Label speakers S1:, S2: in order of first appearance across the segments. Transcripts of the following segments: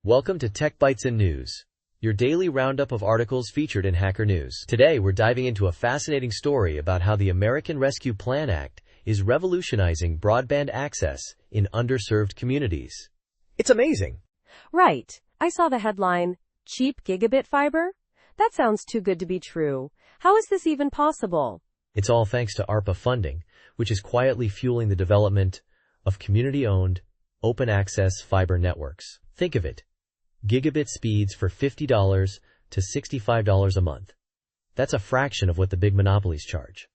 S1: Welcome to Tech Bytes and News, your daily roundup of articles featured in Hacker News. Today, we're diving into a fascinating story about how the American Rescue Plan Act is revolutionizing broadband access in underserved communities. It's amazing.
S2: Right. I saw the headline, Cheap Gigabit Fiber? That sounds too good to be true. How is this even possible?
S1: It's all thanks to ARPA funding, which is quietly fueling the development of community-owned, open-access fiber networks. Think of it. Gigabit speeds for $50 to $65 a month. That's a fraction of what the big monopolies charge.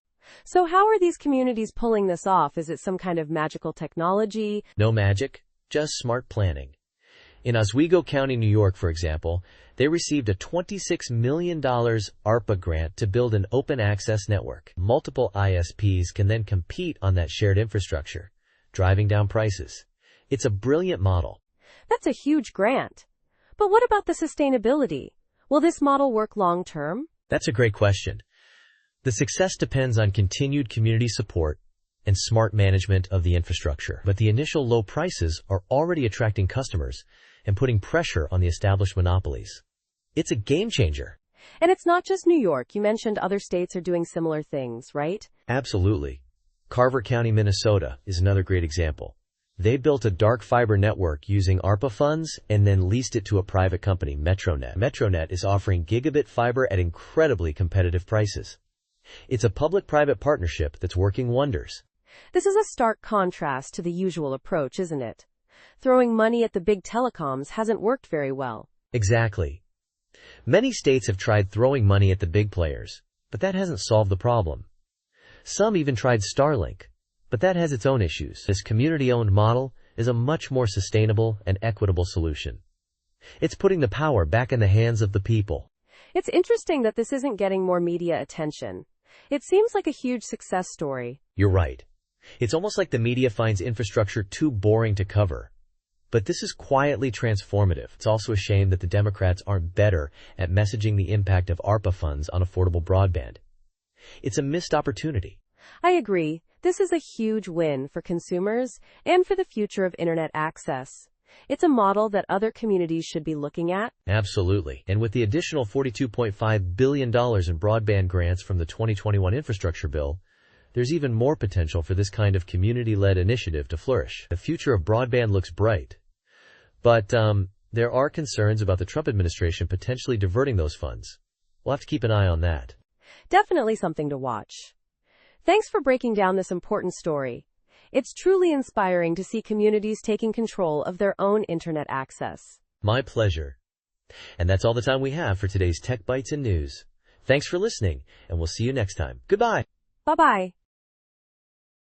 S2: So how are these communities pulling this off? Is it some kind of magical technology?
S1: No magic, just smart planning. In Oswego County, New York, for example, they received a $26 million ARPA grant to build an open access network. Multiple ISPs can then compete on that shared infrastructure, driving down prices. It's a brilliant model.
S2: That's a huge grant. But what about the sustainability? Will this model work long term?
S1: That's a great question. The success depends on continued community support and smart management of the infrastructure. But the initial low prices are already attracting customers and putting pressure on the established monopolies. It's a game changer.
S2: And it's not just New York. You mentioned other states are doing similar things, right?
S1: Absolutely. Carver County, Minnesota is another great example. They built a dark fiber network using ARPA funds and then leased it to a private company, Metronet. Metronet is offering gigabit fiber at incredibly competitive prices. It's a public-private partnership that's working wonders.
S2: This is a stark contrast to the usual approach, isn't it? Throwing money at the big telecoms hasn't worked very well.
S1: Exactly. Many states have tried throwing money at the big players, but that hasn't solved the problem. Some even tried Starlink, but that has its own issues. This community-owned model is a much more sustainable and equitable solution. It's putting the power back in the hands of the people.
S2: It's interesting that this isn't getting more media attention. It seems like a huge success story.
S1: You're right. It's almost like the media finds infrastructure too boring to cover. But this is quietly transformative. It's also a shame that the Democrats aren't better at messaging the impact of ARPA funds on affordable broadband. It's a missed opportunity.
S2: I agree. This is a huge win for consumers and for the future of internet access. It's a model that other communities should be looking at.
S1: Absolutely. And with the additional $42.5 billion in broadband grants from the 2021 infrastructure bill, there's even more potential for this kind of community-led initiative to flourish. The future of broadband looks bright. But there are concerns about the Trump administration potentially diverting those funds. We'll have to keep an eye on that.
S2: Definitely something to watch. Thanks for breaking down this important story. It's truly inspiring to see communities taking control of their own internet access.
S1: My pleasure. And that's all the time we have for today's Tech Bytes and News. Thanks for listening, and we'll see you next time. Goodbye.
S2: Bye-bye.